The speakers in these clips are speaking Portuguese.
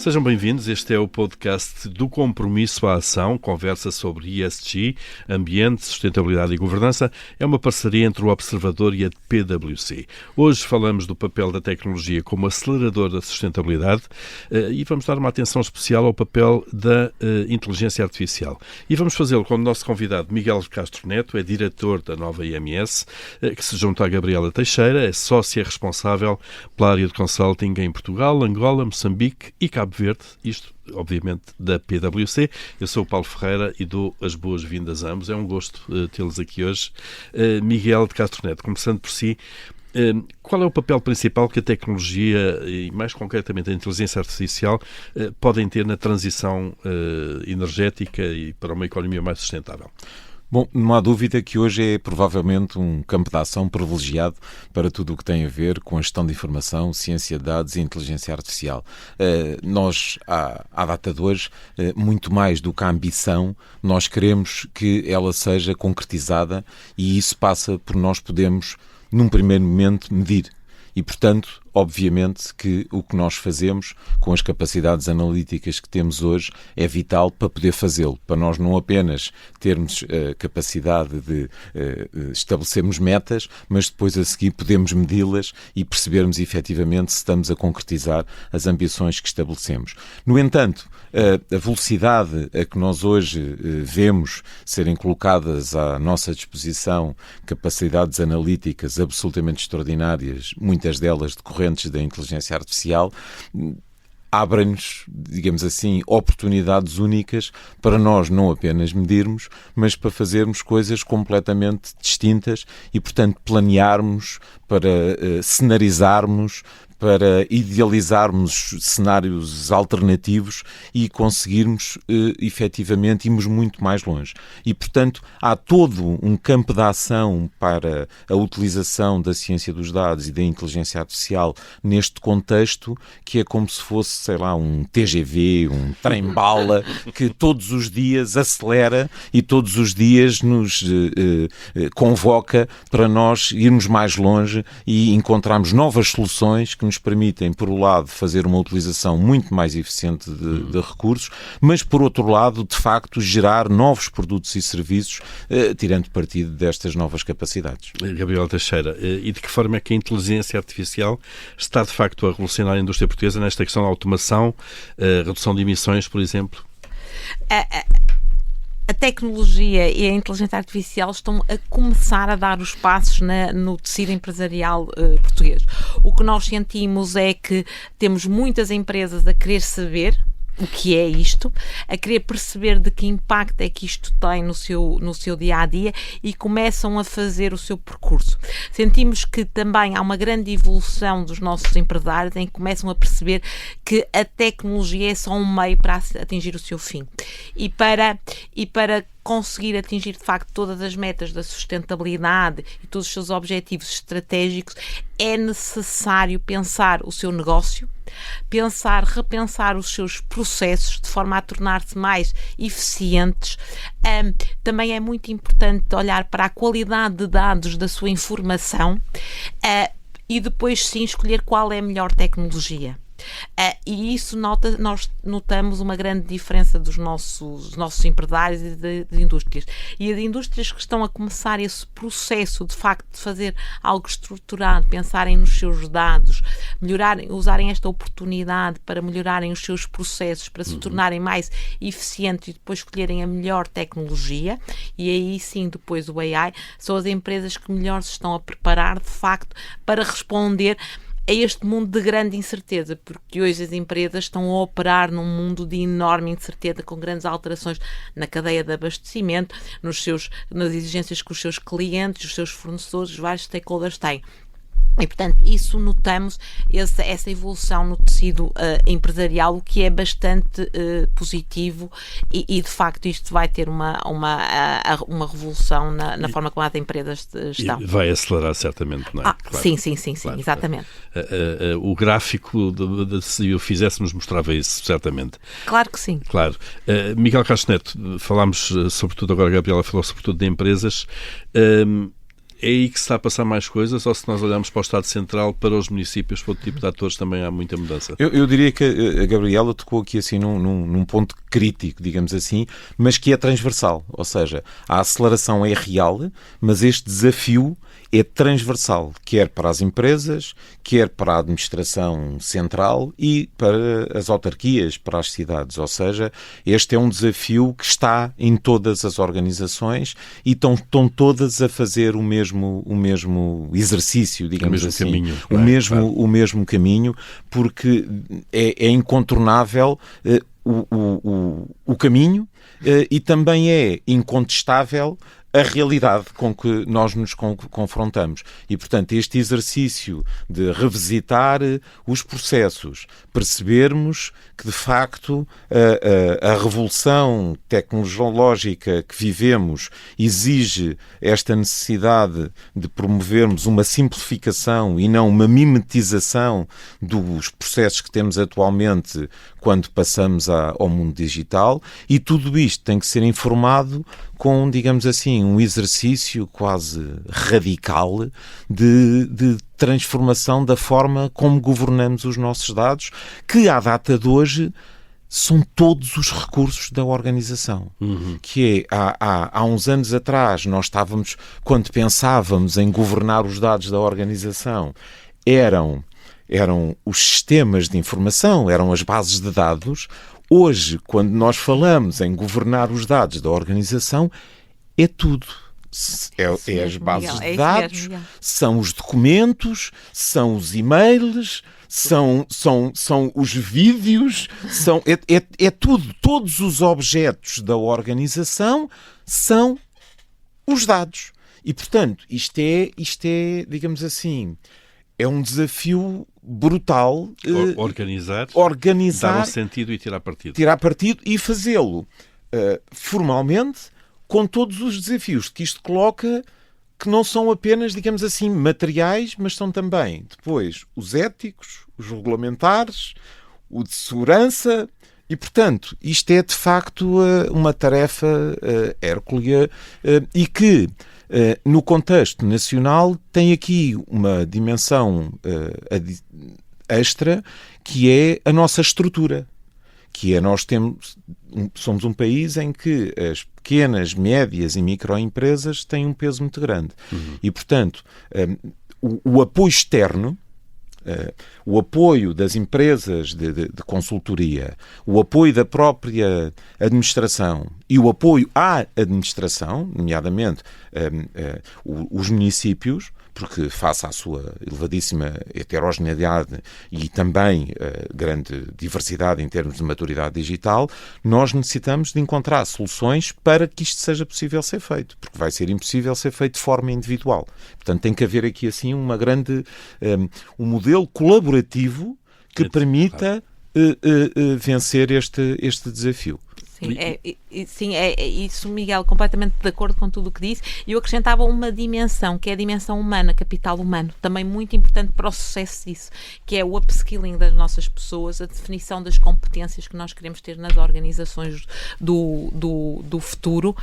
Sejam bem-vindos. Este é o podcast do Compromisso à Ação, conversa sobre ESG, ambiente, sustentabilidade e governança. É uma parceria entre o Observador e a PwC. Hoje falamos do papel da tecnologia como acelerador da sustentabilidade e vamos dar uma atenção especial ao papel da inteligência artificial. E vamos fazê-lo com o nosso convidado Miguel Castro Neto, é diretor da nova IMS, que se junta a Gabriela Teixeira, é sócia responsável pela área de consulting em Portugal, Angola, Moçambique e Cabo Verde, isto, obviamente, da PwC. Eu sou o Paulo Ferreira e dou as boas-vindas a ambos. É um gosto tê-los aqui hoje. Miguel de Castro Neto, começando por si, qual é o papel principal que a tecnologia e, mais concretamente, a inteligência artificial podem ter na transição energética e para uma economia mais sustentável? Bom, não há dúvida que hoje é provavelmente um campo de ação privilegiado para tudo o que tem a ver com a gestão de informação, ciência de dados e inteligência artificial. Nós, à data de hoje, muito mais do que a ambição, nós queremos que ela seja concretizada e isso passa por nós podermos, num primeiro momento, medir. E, portanto, obviamente que o que nós fazemos com as capacidades analíticas que temos hoje é vital para poder fazê-lo, para nós não apenas termos a capacidade de estabelecermos metas, mas depois a seguir podemos medi-las e percebermos efetivamente se estamos a concretizar as ambições que estabelecemos. No entanto, a velocidade a que nós hoje vemos serem colocadas à nossa disposição capacidades analíticas absolutamente extraordinárias, muitas delas decorrentes da inteligência artificial, abrem-nos, digamos assim, oportunidades únicas para nós não apenas medirmos, mas para fazermos coisas completamente distintas e, portanto, planearmos, para cenarizarmos, para idealizarmos cenários alternativos e conseguirmos, efetivamente, irmos muito mais longe. E, portanto, há todo um campo de ação para a utilização da ciência dos dados e da inteligência artificial neste contexto, que é como se fosse, sei lá, um TGV, um trem-bala, que todos os dias acelera e todos os dias nos convoca para nós irmos mais longe e encontrarmos novas soluções que nos permitem, por um lado, fazer uma utilização muito mais eficiente de recursos, mas, por outro lado, de facto, gerar novos produtos e serviços, tirando partido destas novas capacidades. Gabriela Teixeira, e de que forma é que a inteligência artificial está, de facto, a revolucionar a indústria portuguesa nesta questão da automação, redução de emissões, por exemplo? A tecnologia e a inteligência artificial estão a começar a dar os passos no tecido empresarial português. O que nós sentimos é que temos muitas empresas a querer saber o que é isto, a querer perceber de que impacto é que isto tem no seu dia-a-dia e começam a fazer o seu percurso. Sentimos que também há uma grande evolução dos nossos empresários em que começam a perceber que a tecnologia é só um meio para atingir o seu fim. E para conseguir atingir, de facto, todas as metas da sustentabilidade e todos os seus objetivos estratégicos, é necessário pensar o seu negócio, repensar os seus processos de forma a tornar-se mais eficientes. Também é muito importante olhar para a qualidade de dados da sua informação e depois sim escolher qual é a melhor tecnologia. E isso nós notamos uma grande diferença dos nossos empresários e de indústrias. E as indústrias que estão a começar esse processo, de facto, de fazer algo estruturado, pensarem nos seus dados, usarem esta oportunidade para melhorarem os seus processos, para se tornarem mais eficientes e depois escolherem a melhor tecnologia, e aí sim, depois o AI, são as empresas que melhor se estão a preparar, de facto, para responder a este mundo de grande incerteza, porque hoje as empresas estão a operar num mundo de enorme incerteza, com grandes alterações na cadeia de abastecimento, nas exigências que os seus clientes, os seus fornecedores, os vários stakeholders têm. E, portanto, isso notamos, essa evolução no tecido empresarial, o que é bastante positivo e, de facto, isto vai ter uma revolução na forma como as empresas estão. E vai acelerar certamente, não é? Claro. Sim, claro, exatamente. O gráfico, se o fizéssemos, mostrava isso, certamente. Claro que sim. Claro. Miguel Castro Neto, falámos sobretudo, agora a Gabriela falou sobretudo de empresas. É aí que se está a passar mais coisas, ou se nós olharmos para o Estado Central, para os municípios, para outro tipo de atores, também há muita mudança? Eu diria que a Gabriela tocou aqui assim num ponto crítico, digamos assim, mas que é transversal. Ou seja, a aceleração é real, mas este desafio é transversal, quer para as empresas, quer para a administração central e para as autarquias, para as cidades. Ou seja, este é um desafio que está em todas as organizações e estão todas a fazer o mesmo exercício, digamos assim. Caminho, o mesmo caminho, porque é incontornável o caminho e também é incontestável a realidade com que nós nos confrontamos. E, portanto, este exercício de revisitar os processos, percebermos que, de facto, a revolução tecnológica que vivemos exige esta necessidade de promovermos uma simplificação e não uma mimetização dos processos que temos atualmente quando passamos ao mundo digital, e tudo isto tem que ser informado com, digamos assim, um exercício quase radical de transformação da forma como governamos os nossos dados, que à data de hoje são todos os recursos da organização. Que é, há uns anos atrás, nós estávamos, quando pensávamos em governar os dados da organização, eram os sistemas de informação, eram as bases de dados. Hoje, quando nós falamos em governar os dados da organização, é tudo. É as bases de dados, são os documentos, são os e-mails, são os vídeos, é tudo. Todos os objetos da organização são os dados. E, portanto, isto é, digamos assim, é um desafio brutal. Organizar, dar um sentido e tirar partido. Tirar partido e fazê-lo formalmente, com todos os desafios que isto coloca, que não são apenas, digamos assim, materiais, mas são também, depois, os éticos, os regulamentares, o de segurança. E, portanto, isto é, de facto, uma tarefa hérculea e que, no contexto nacional, tem aqui uma dimensão extra, que é a nossa estrutura. Que é, somos um país em que as pequenas, médias e microempresas têm um peso muito grande. E, portanto, o apoio externo, o apoio das empresas de consultoria, o apoio da própria administração e o apoio à administração, nomeadamente os municípios, porque face à sua elevadíssima heterogeneidade e também grande diversidade em termos de maturidade digital, nós necessitamos de encontrar soluções para que isto seja possível ser feito, porque vai ser impossível ser feito de forma individual. Portanto, tem que haver aqui assim um modelo colaborativo que permita vencer este desafio. Sim, é isso, Miguel, completamente de acordo com tudo o que disse. E eu acrescentava uma dimensão, que é a dimensão humana, capital humano, também muito importante para o sucesso disso, que é o upskilling das nossas pessoas, a definição das competências que nós queremos ter nas organizações do futuro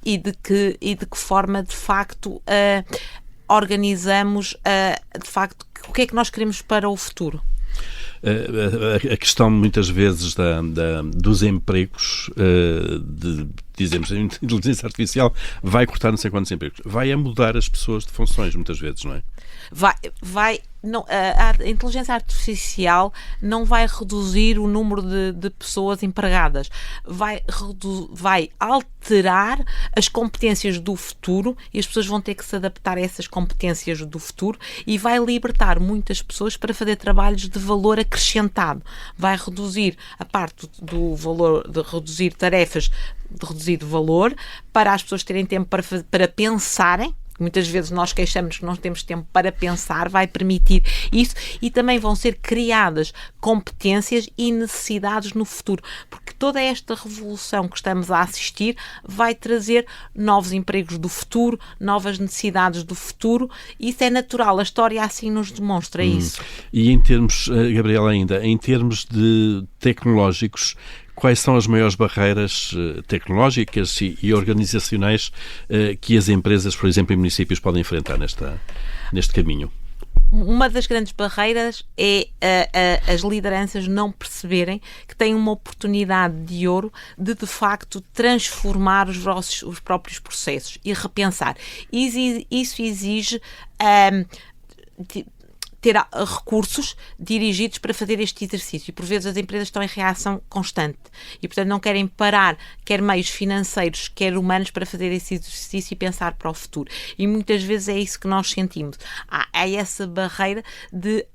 e de que forma, de facto, organizamos, de facto, o que é que nós queremos para o futuro. A questão muitas vezes dos empregos, dizemos, a inteligência artificial vai cortar não sei quantos empregos, vai mudar as pessoas de funções muitas vezes, não é? Não, a inteligência artificial não vai reduzir o número de pessoas empregadas, vai alterar as competências do futuro e as pessoas vão ter que se adaptar a essas competências do futuro e vai libertar muitas pessoas para fazer trabalhos de valor acrescentado. Vai reduzir a parte do valor, de reduzir tarefas de reduzido valor, para as pessoas terem tempo para pensarem. Muitas vezes nós queixamos que não temos tempo para pensar, vai permitir isso, e também vão ser criadas competências e necessidades no futuro, porque toda esta revolução que estamos a assistir vai trazer novos empregos do futuro, novas necessidades do futuro, e isso é natural, a história assim nos demonstra isso. E em termos, Gabriela, ainda, em termos de tecnológicos, Quais são as maiores barreiras tecnológicas e organizacionais que as empresas, por exemplo, em municípios podem enfrentar neste caminho? Uma das grandes barreiras é as lideranças não perceberem que têm uma oportunidade de ouro de facto, transformar os próprios processos e repensar. Isso exige ter recursos dirigidos para fazer este exercício. E, por vezes, as empresas estão em reação constante e, portanto, não querem parar, quer meios financeiros, quer humanos, para fazer esse exercício e pensar para o futuro. E, muitas vezes, é isso que nós sentimos. Há essa barreira de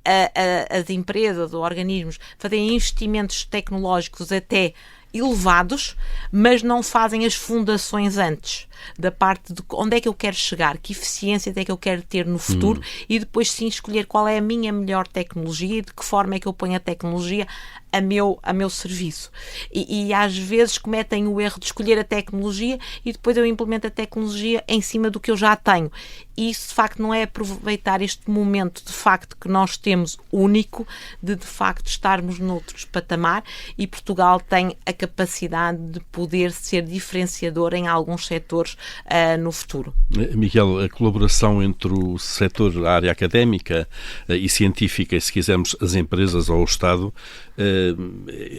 as empresas ou organismos fazerem investimentos tecnológicos até elevados, mas não fazem as fundações antes, da parte de onde é que eu quero chegar, que eficiência é que eu quero ter no futuro e depois sim escolher qual é a minha melhor tecnologia e de que forma é que eu ponho a tecnologia a meu serviço. E às vezes cometem o erro de escolher a tecnologia e depois eu implemento a tecnologia em cima do que eu já tenho. E isso, de facto, não é aproveitar este momento, de facto, que nós temos único, de facto, estarmos noutros patamar, e Portugal tem a capacidade de poder ser diferenciador em alguns setores no futuro. Miguel, a colaboração entre o setor, a área académica e científica, e se quisermos as empresas ou o Estado,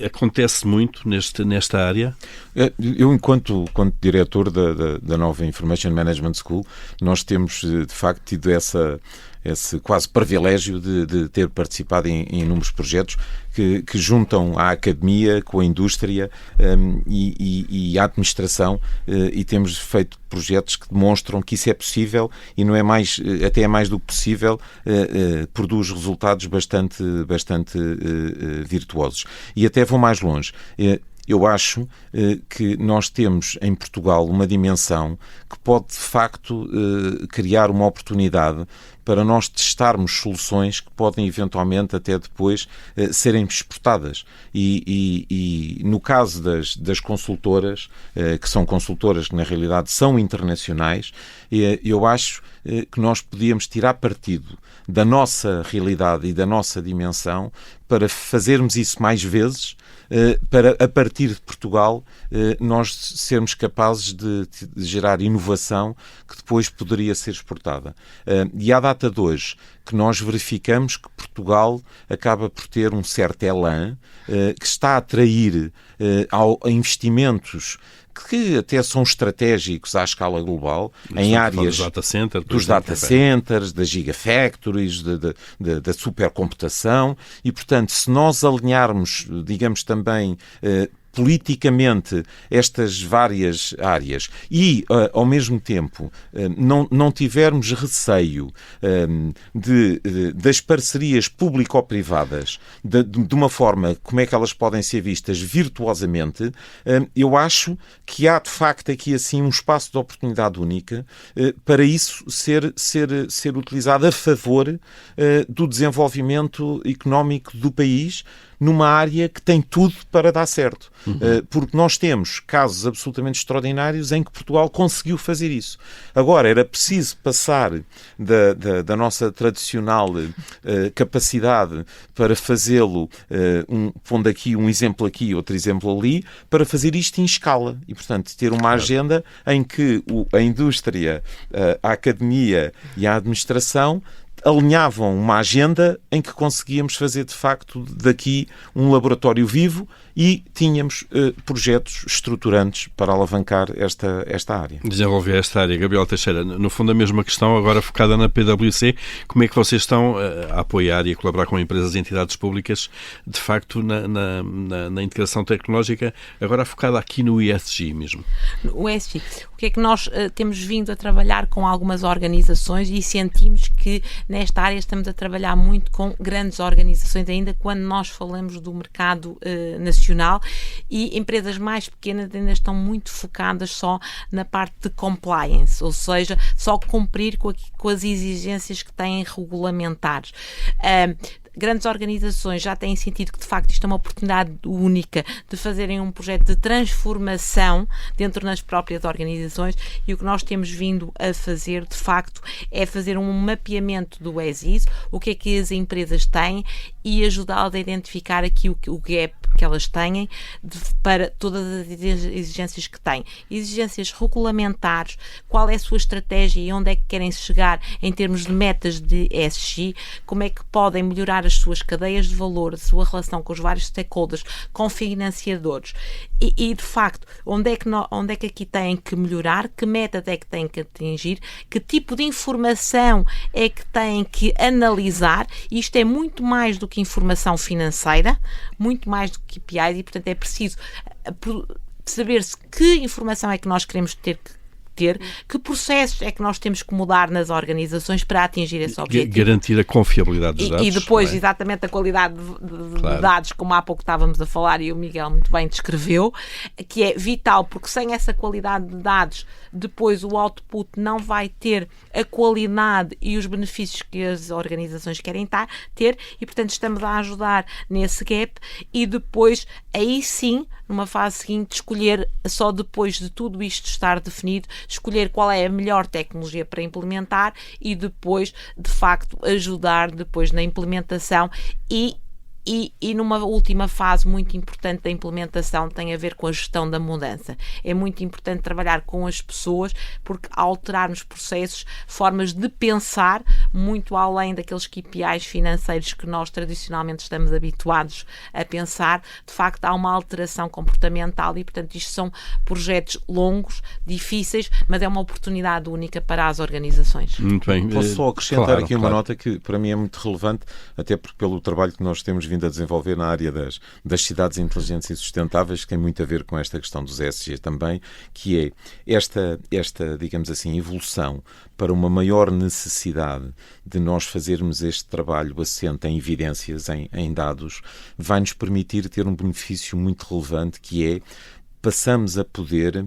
acontece muito nesta área? Eu, enquanto diretor da nova Information Management School, nós temos, de facto, tido esse quase privilégio de ter participado em inúmeros projetos que juntam a academia com a indústria e a administração, e temos feito projetos que demonstram que isso é possível e não é mais, até é mais do que possível, produz resultados bastante virtuosos. E até vou mais longe. Eu acho que nós temos em Portugal uma dimensão que pode, de facto, criar uma oportunidade para nós testarmos soluções que podem, eventualmente, até depois serem exportadas. E no caso das consultoras, que são consultoras que, na realidade, são internacionais, eu acho que nós podíamos tirar partido da nossa realidade e da nossa dimensão para fazermos isso mais vezes, para, a partir de Portugal, nós sermos capazes de gerar inovação que depois poderia ser exportada. E à data de hoje, que nós verificamos que Portugal acaba por ter um certo elan, que está a atrair a investimentos que até são estratégicos à escala global, em áreas dos data centers, das gigafactories, da supercomputação, e, portanto, se nós alinharmos, digamos, também politicamente estas várias áreas e, ao mesmo tempo, não tivermos receio das parcerias público-privadas de uma forma como é que elas podem ser vistas virtuosamente, eu acho que há, de facto, aqui assim um espaço de oportunidade única para isso ser utilizado a favor do desenvolvimento económico do país, numa área que tem tudo para dar certo. Porque nós temos casos absolutamente extraordinários em que Portugal conseguiu fazer isso. Agora, era preciso passar da nossa tradicional capacidade para fazê-lo, pondo aqui um exemplo aqui, outro exemplo ali, para fazer isto em escala. E, portanto, ter uma agenda em que a indústria, a academia e a administração alinhavam uma agenda em que conseguíamos fazer, de facto, daqui um laboratório vivo e tínhamos projetos estruturantes para alavancar esta área. Desenvolver esta área. Gabriel Teixeira, no fundo a mesma questão, agora focada na PwC, como é que vocês estão a apoiar e a colaborar com empresas e entidades públicas, de facto, na integração tecnológica, agora focada aqui no ESG mesmo? O ESG. O que é que nós temos vindo a trabalhar com algumas organizações e sentimos que nesta área estamos a trabalhar muito com grandes organizações, ainda quando nós falamos do mercado nacional, e empresas mais pequenas ainda estão muito focadas só na parte de compliance, ou seja, só cumprir com as exigências que têm regulamentares. Grandes organizações já têm sentido que, de facto, isto é uma oportunidade única de fazerem um projeto de transformação dentro das próprias organizações, e o que nós temos vindo a fazer, de facto, é fazer um mapeamento do ESG, o que é que as empresas têm, e ajudá-las a identificar aqui o gap que elas têm para todas as exigências que têm. Exigências regulamentares, qual é a sua estratégia e onde é que querem chegar em termos de metas de ESG, como é que podem melhorar as suas cadeias de valor, a sua relação com os vários stakeholders, com financiadores e de facto, onde é que aqui têm que melhorar, que metas é que têm que atingir, que tipo de informação é que têm que analisar. Isto é muito mais do que informação financeira, muito mais do que KPIs e, portanto, é preciso saber-se que informação é que nós queremos ter, que processos é que nós temos que mudar nas organizações para atingir esse objetivo. Garantir a confiabilidade dos dados. E depois, exatamente, a qualidade de dados, como há pouco estávamos a falar e o Miguel muito bem descreveu, que é vital, porque sem essa qualidade de dados, depois o output não vai ter a qualidade e os benefícios que as organizações querem ter e, portanto, estamos a ajudar nesse gap e depois, aí sim, numa fase seguinte, escolher, só depois de tudo isto estar definido, escolher qual é a melhor tecnologia para implementar e depois, de facto, ajudar depois na implementação e numa última fase muito importante da implementação tem a ver com a gestão da mudança. É muito importante trabalhar com as pessoas porque ao alterarmos processos, formas de pensar muito além daqueles KPIs financeiros que nós tradicionalmente estamos habituados a pensar, de facto há uma alteração comportamental e portanto isto são projetos longos, difíceis, mas é uma oportunidade única para as organizações. Muito bem. Posso só acrescentar aqui uma nota que para mim é muito relevante, até porque pelo trabalho que nós temos vindo a desenvolver na área das cidades inteligentes e sustentáveis, que tem muito a ver com esta questão dos ESG também, que é esta digamos assim, evolução para uma maior necessidade de nós fazermos este trabalho assente em evidências, em dados, vai-nos permitir ter um benefício muito relevante, que é passamos a poder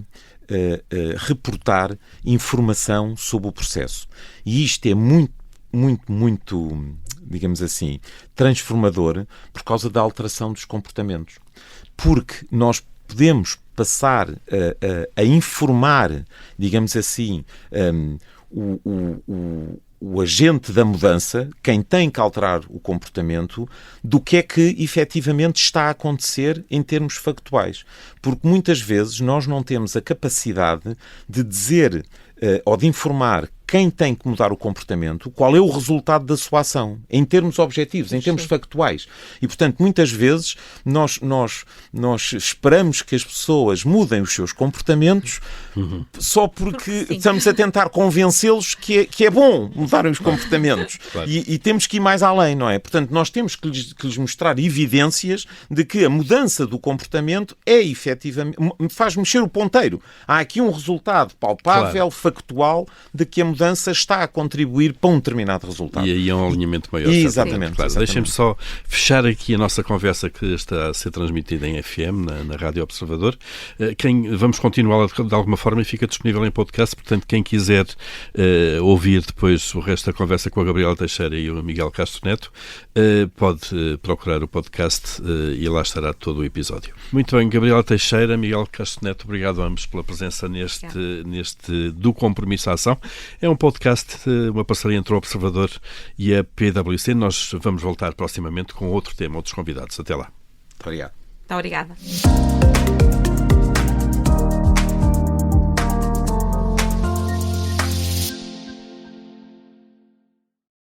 reportar informação sobre o processo. E isto é muito, digamos assim, transformador por causa da alteração dos comportamentos. Porque nós podemos passar a informar, digamos assim, o agente da mudança, quem tem que alterar o comportamento, do que é que efetivamente está a acontecer em termos factuais. Porque muitas vezes nós não temos a capacidade de dizer ou de informar quem tem que mudar o comportamento, qual é o resultado da sua ação, em termos objetivos, em termos factuais. E, portanto, muitas vezes nós esperamos que as pessoas mudem os seus comportamentos só porque estamos a tentar convencê-los que é bom mudarem os comportamentos. Claro. E temos que ir mais além, não é? Portanto, nós temos que lhes mostrar evidências de que a mudança do comportamento é efetivamente, faz mexer o ponteiro. Há aqui um resultado palpável, factual, de que a mudança está a contribuir para um determinado resultado. E aí é um alinhamento maior. Exatamente. Claro. Deixem-me só fechar aqui a nossa conversa que está a ser transmitida em FM, na Rádio Observador. Vamos continuá-la de alguma forma e fica disponível em podcast, portanto, quem quiser ouvir depois o resto da conversa com a Gabriela Teixeira e o Miguel Castro Neto, pode procurar o podcast e lá estará todo o episódio. Muito bem, Gabriela Teixeira, Miguel Castro Neto, obrigado a ambos pela presença neste Do Compromisso à Ação. É um podcast, uma parceria entre o Observador e a PwC. Nós vamos voltar proximamente com outro tema, outros convidados. Até lá. Muito obrigado. Muito obrigada.